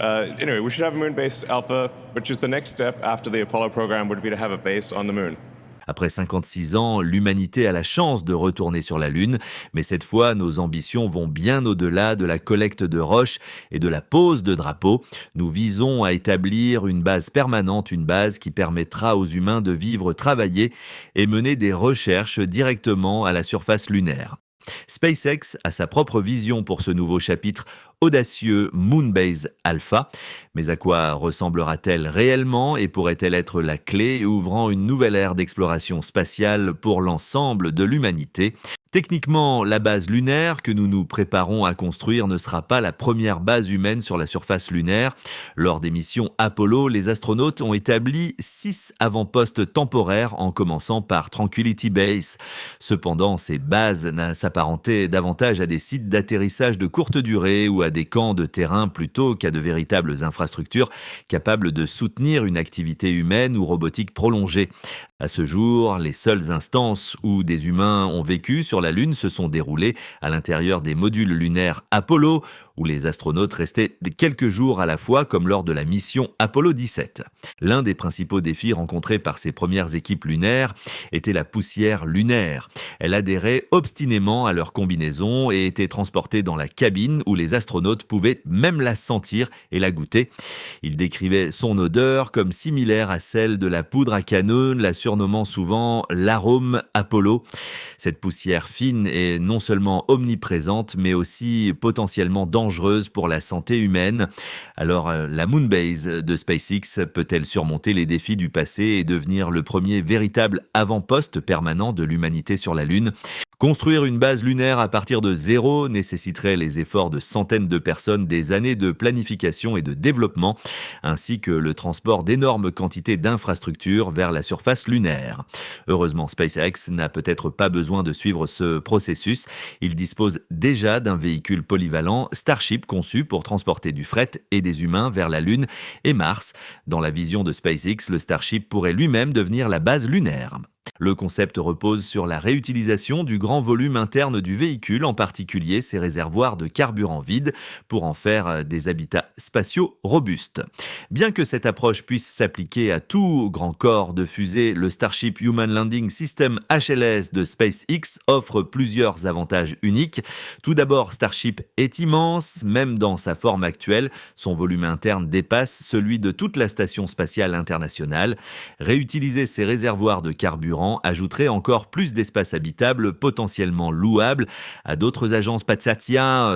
Anyway, we should have a moon base alpha, which is the next step after the Apollo program would be to have a base on the moon. Après 56 ans, l'humanité a la chance de retourner sur la Lune, mais cette fois, nos ambitions vont bien au-delà de la collecte de roches et de la pose de drapeaux. Nous visons à établir une base permanente, une base qui permettra aux humains de vivre, travailler et mener des recherches directement à la surface lunaire. SpaceX a sa propre vision pour ce nouveau chapitre audacieux Moonbase Alpha. Mais à quoi ressemblera-t-elle réellement et pourrait-elle être la clé ouvrant une nouvelle ère d'exploration spatiale pour l'ensemble de l'humanité ? Techniquement, la base lunaire que nous nous préparons à construire ne sera pas la première base humaine sur la surface lunaire. Lors des missions Apollo, les astronautes ont établi 6 avant-postes temporaires en commençant par Tranquility Base. Cependant, ces bases s'apparentaient davantage à des sites d'atterrissage de courte durée ou à des camps de terrain plutôt qu'à de véritables infrastructures capables de soutenir une activité humaine ou robotique prolongée. À ce jour, les seules instances où des humains ont vécu sur la Lune se sont déroulées à l'intérieur des modules lunaires Apollo, où les astronautes restaient quelques jours à la fois, comme lors de la mission Apollo 17. L'un des principaux défis rencontrés par ces premières équipes lunaires était la poussière lunaire. Elle adhérait obstinément à leur combinaison et était transportée dans la cabine où les astronautes pouvaient même la sentir et la goûter. Ils décrivaient son odeur comme similaire à celle de la poudre à canon, la surnommant souvent l'arôme Apollo. Cette poussière fine est non seulement omniprésente, mais aussi potentiellement dangereuse pour la santé humaine. Alors, la Moonbase de SpaceX peut-elle surmonter les défis du passé et devenir le premier véritable avant-poste permanent de l'humanité sur la Lune ? Construire une base lunaire à partir de zéro nécessiterait les efforts de centaines de personnes, des années de planification et de développement, ainsi que le transport d'énormes quantités d'infrastructures vers la surface lunaire. Heureusement, SpaceX n'a peut-être pas besoin de suivre ce processus. Il dispose déjà d'un véhicule polyvalent Starship conçu pour transporter du fret et des humains vers la Lune et Mars. Dans la vision de SpaceX, le Starship pourrait lui-même devenir la base lunaire. Le concept repose sur la réutilisation du grand volume interne du véhicule, en particulier ses réservoirs de carburant vide, pour en faire des habitats spatiaux robustes. Bien que cette approche puisse s'appliquer à tout grand corps de fusée, le Starship Human Landing System HLS de SpaceX offre plusieurs avantages uniques. Tout d'abord, Starship est immense, même dans sa forme actuelle. Son volume interne dépasse celui de toute la station spatiale internationale. Réutiliser ses réservoirs de carburant ajouterait encore plus d'espace habitable potentiellement louable à d'autres agences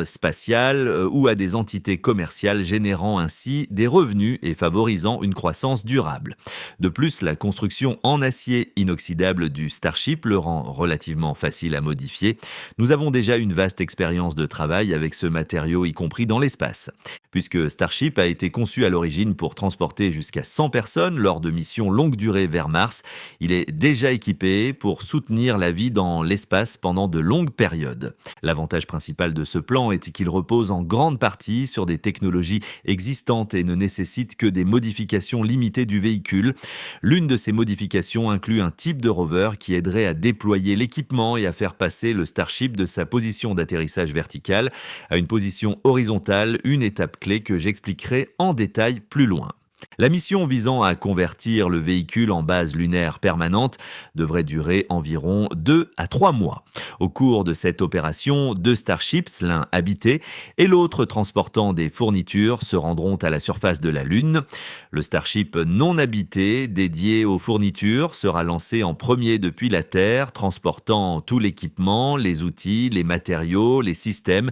spatiales ou à des entités commerciales, générant ainsi des revenus et favorisant une croissance durable. De plus, la construction en acier inoxydable du Starship le rend relativement facile à modifier. Nous avons déjà une vaste expérience de travail avec ce matériau, y compris dans l'espace. Puisque Starship a été conçu à l'origine pour transporter jusqu'à 100 personnes lors de missions longue durée vers Mars, il est déjà équipé pour soutenir la vie dans l'espace pendant de longues périodes. L'avantage principal de ce plan est qu'il repose en grande partie sur des technologies existantes et ne nécessite que des modifications limitées du véhicule. L'une de ces modifications inclut un type de rover qui aiderait à déployer l'équipement et à faire passer le Starship de sa position d'atterrissage verticale à une position horizontale, une étape clé que j'expliquerai en détail plus loin. La mission visant à convertir le véhicule en base lunaire permanente devrait durer environ 2 à 3 mois. Au cours de cette opération, 2 Starships, l'un habité et l'autre transportant des fournitures, se rendront à la surface de la Lune. Le Starship non habité, dédié aux fournitures, sera lancé en premier depuis la Terre, transportant tout l'équipement, les outils, les matériaux, les systèmes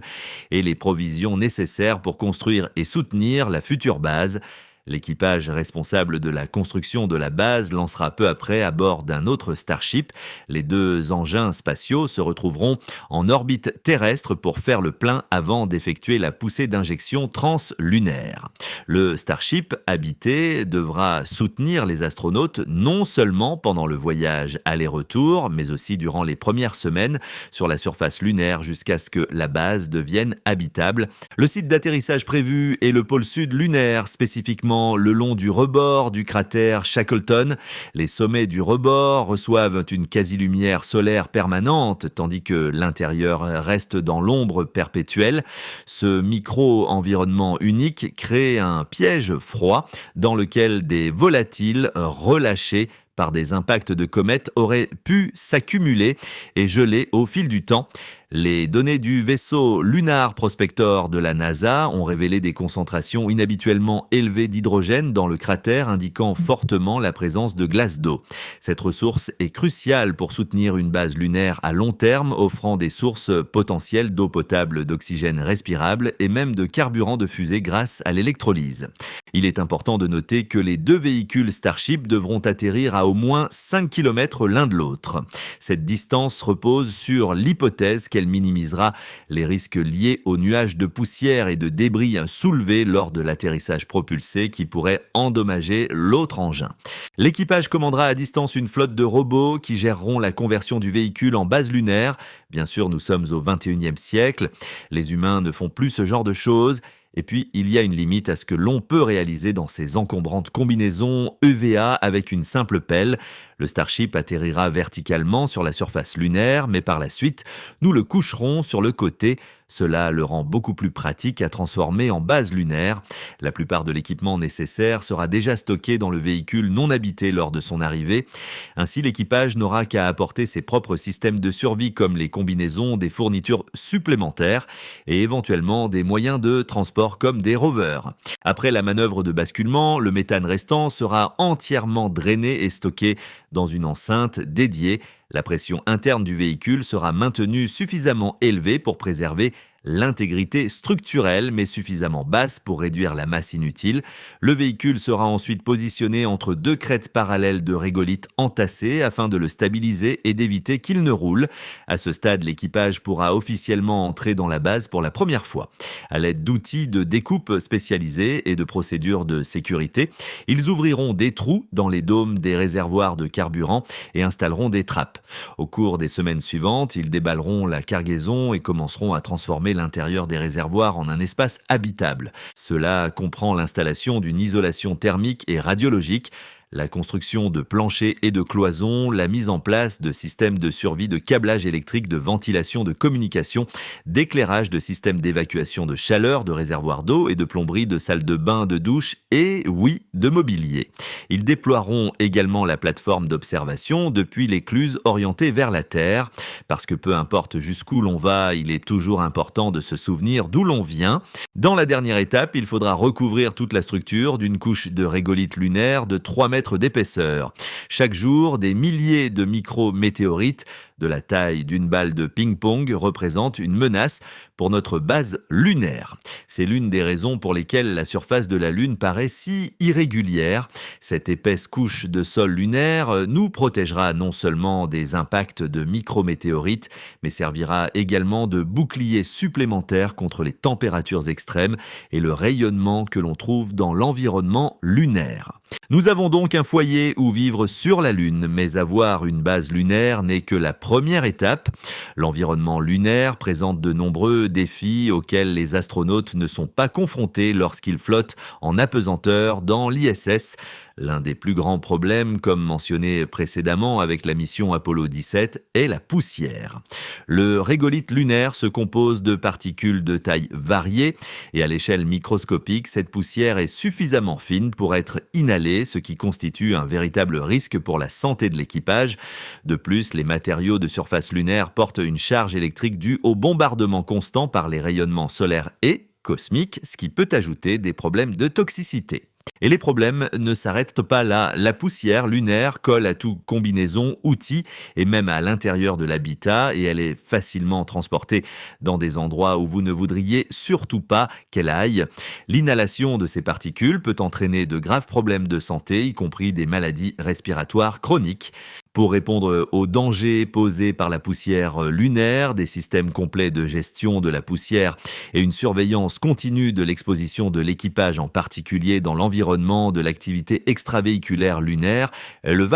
et les provisions nécessaires pour construire et soutenir la future base. L'équipage responsable de la construction de la base lancera peu après à bord d'un autre Starship. Les 2 engins spatiaux se retrouveront en orbite terrestre pour faire le plein avant d'effectuer la poussée d'injection translunaire. Le Starship habité devra soutenir les astronautes non seulement pendant le voyage aller-retour, mais aussi durant les premières semaines sur la surface lunaire jusqu'à ce que la base devienne habitable. Le site d'atterrissage prévu est le pôle sud lunaire, spécifiquement le long du rebord du cratère Shackleton. Les sommets du rebord reçoivent une quasi-lumière solaire permanente, tandis que l'intérieur reste dans l'ombre perpétuelle. Ce micro-environnement unique crée un piège froid dans lequel des volatiles relâchés par des impacts de comètes auraient pu s'accumuler et geler au fil du temps. Les données du vaisseau Lunar Prospector de la NASA ont révélé des concentrations inhabituellement élevées d'hydrogène dans le cratère, indiquant fortement la présence de glace d'eau. Cette ressource est cruciale pour soutenir une base lunaire à long terme, offrant des sources potentielles d'eau potable, d'oxygène respirable et même de carburant de fusée grâce à l'électrolyse. Il est important de noter que les deux véhicules Starship devront atterrir à au moins 5 km l'un de l'autre. Cette distance repose sur l'hypothèse qu'elle minimisera les risques liés aux nuages de poussière et de débris soulevés lors de l'atterrissage propulsé qui pourraient endommager l'autre engin. L'équipage commandera à distance une flotte de robots qui géreront la conversion du véhicule en base lunaire. Bien sûr, nous sommes au XXIe siècle. Les humains ne font plus ce genre de choses. Et puis, il y a une limite à ce que l'on peut réaliser dans ces encombrantes combinaisons EVA avec une simple pelle. Le Starship atterrira verticalement sur la surface lunaire, mais par la suite, nous le coucherons sur le côté. Cela le rend beaucoup plus pratique à transformer en base lunaire. La plupart de l'équipement nécessaire sera déjà stocké dans le véhicule non habité lors de son arrivée. Ainsi, l'équipage n'aura qu'à apporter ses propres systèmes de survie comme les combinaisons, des fournitures supplémentaires et éventuellement des moyens de transport comme des rovers. Après la manœuvre de basculement, le méthane restant sera entièrement drainé et stocké dans une enceinte dédiée. La pression interne du véhicule sera maintenue suffisamment élevée pour préserver l'intégrité structurelle, mais suffisamment basse pour réduire la masse inutile. Le véhicule sera ensuite positionné entre deux crêtes parallèles de régolithes entassées afin de le stabiliser et d'éviter qu'il ne roule. À ce stade, l'équipage pourra officiellement entrer dans la base pour la première fois. À l'aide d'outils de découpe spécialisés et de procédures de sécurité, ils ouvriront des trous dans les dômes des réservoirs de carburant et installeront des trappes. Au cours des semaines suivantes, ils déballeront la cargaison et commenceront à transformer l'intérieur des réservoirs en un espace habitable. Cela comprend l'installation d'une isolation thermique et radiologique, la construction de planchers et de cloisons, la mise en place de systèmes de survie de câblage électrique, de ventilation, de communication, d'éclairage, de systèmes d'évacuation de chaleur, de réservoirs d'eau et de plomberie, de salles de bain, de douche et, oui, de mobilier. Ils déploieront également la plateforme d'observation depuis l'écluse orientée vers la Terre. Parce que peu importe jusqu'où l'on va, il est toujours important de se souvenir d'où l'on vient. Dans la dernière étape, il faudra recouvrir toute la structure d'une couche de régolithes lunaires de 3 mètres d'épaisseur. Chaque jour, des milliers de micro-météorites de la taille d'une balle de ping-pong représentent une menace pour notre base lunaire. C'est l'une des raisons pour lesquelles la surface de la Lune paraît si irrégulière. Cette épaisse couche de sol lunaire nous protégera non seulement des impacts de micrométéorites, mais servira également de bouclier supplémentaire contre les températures extrêmes et le rayonnement que l'on trouve dans l'environnement lunaire. Nous avons donc un foyer où vivre sur la Lune, mais avoir une base lunaire n'est que la première étape. L'environnement lunaire présente de nombreux défis auxquels les astronautes ne sont pas confrontés lorsqu'ils flottent en apesanteur dans l'ISS. L'un des plus grands problèmes, comme mentionné précédemment avec la mission Apollo 17, est la poussière. Le régolithe lunaire se compose de particules de taille variée et à l'échelle microscopique, cette poussière est suffisamment fine pour être inhalée, ce qui constitue un véritable risque pour la santé de l'équipage. De plus, les matériaux de surface lunaire portent une charge électrique due au bombardement constant par les rayonnements solaires et cosmiques, ce qui peut ajouter des problèmes de toxicité. Et les problèmes ne s'arrêtent pas là. La poussière lunaire colle à toute combinaison, outil et même à l'intérieur de l'habitat et elle est facilement transportée dans des endroits où vous ne voudriez surtout pas qu'elle aille. L'inhalation de ces particules peut entraîner de graves problèmes de santé, y compris des maladies respiratoires chroniques. Pour répondre aux dangers posés par la poussière lunaire, des systèmes complets de gestion de la poussière et une surveillance continue de l'exposition de l'équipage, en particulier dans l'environnement de l'activité extravéhiculaire lunaire,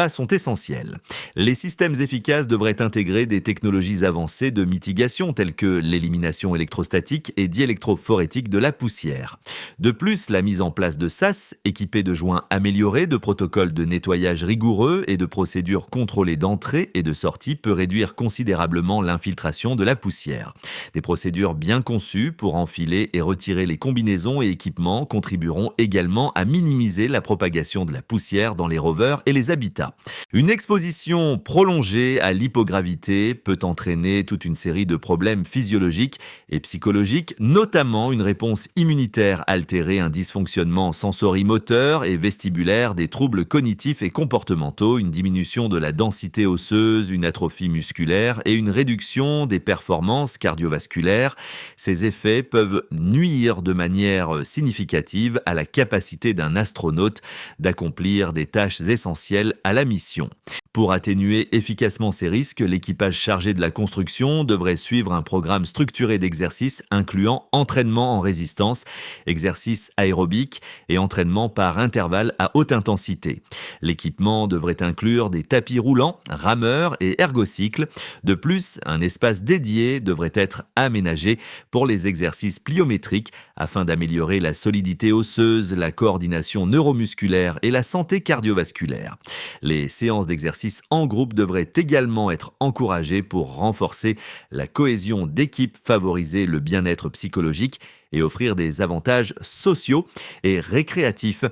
sont essentiels. Les systèmes efficaces devraient intégrer des technologies avancées de mitigation telles que l'élimination électrostatique et diélectrophorétique de la poussière. De plus, la mise en place de SAS, équipés de joints améliorés, de protocoles de nettoyage rigoureux et de procédures contrôlées contrôlée d'entrée et de sortie peut réduire considérablement l'infiltration de la poussière. Des procédures bien conçues pour enfiler et retirer les combinaisons et équipements contribueront également à minimiser la propagation de la poussière dans les rovers et les habitats. Une exposition prolongée à l'hypogravité peut entraîner toute une série de problèmes physiologiques et psychologiques, notamment une réponse immunitaire altérée, un dysfonctionnement sensorimoteur et vestibulaire, des troubles cognitifs et comportementaux, une diminution de la densité osseuse, une atrophie musculaire et une réduction des performances cardiovasculaires. Ces effets peuvent nuire de manière significative à la capacité d'un astronaute d'accomplir des tâches essentielles à la mission. Pour atténuer efficacement ces risques, l'équipage chargé de la construction devrait suivre un programme structuré d'exercices incluant entraînement en résistance, exercices aérobiques et entraînement par intervalles à haute intensité. L'équipement devrait inclure des tapis roulants, rameurs et ergocycles. De plus, un espace dédié devrait être aménagé pour les exercices pliométriques afin d'améliorer la solidité osseuse, la coordination neuromusculaire et la santé cardiovasculaire. Les séances d'exercice en groupe devraient également être encouragées pour renforcer la cohésion d'équipe, favoriser le bien-être psychologique et offrir des avantages sociaux et récréatifs.